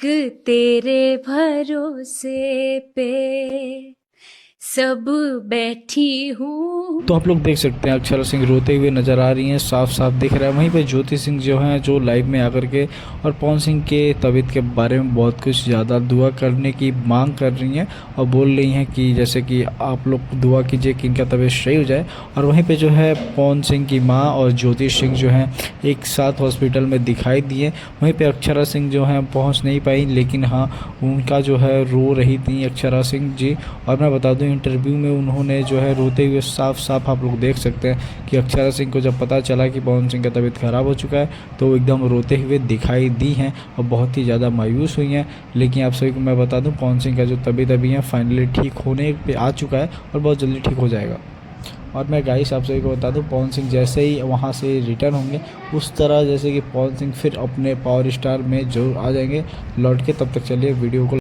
एक तेरे भरोसे पे सब बैठी हूँ। तो आप लोग देख सकते हैं अक्षरा सिंह रोते हुए नजर आ रही हैं, साफ साफ दिख रहा है। वहीं पे ज्योति सिंह जो हैं जो लाइव में आकर के और पवन सिंह के तबीयत के बारे में बहुत कुछ ज़्यादा दुआ करने की मांग कर रही हैं और बोल रही हैं कि जैसे कि आप लोग दुआ कीजिए कि इनका तबीयत सही हो जाए। और वहीं पे जो है पवन सिंह की माँ और ज्योति सिंह जो हैं एक साथ हॉस्पिटल में दिखाई दिए। वहीं पे अक्षरा सिंह जो हैं पहुँच नहीं पाई, लेकिन हाँ उनका जो है रो रही थी अक्षरा सिंह जी। और मैं बता दूं इंटरव्यू में उन्होंने जो है रोते हुए साफ साफ आप लोग देख सकते हैं कि अक्षरा सिंह को जब पता चला कि पवन सिंह का तबीयत ख़राब हो चुका है तो वो एकदम रोते हुए दिखाई दी हैं और बहुत ही ज़्यादा मायूस हुई हैं। लेकिन आप सभी को मैं बता दूं पवन सिंह का जो तबीयत अभी है फाइनली ठीक होने पे आ चुका है और बहुत जल्दी ठीक हो जाएगा। और मैं गाइस आप सभी को बता दूं पवन सिंह जैसे ही वहाँ से रिटर्न होंगे उस तरह जैसे कि पवन सिंह फिर अपने पावर स्टार में जरूर आ जाएंगे लौट के। तब तक चलिए वीडियो को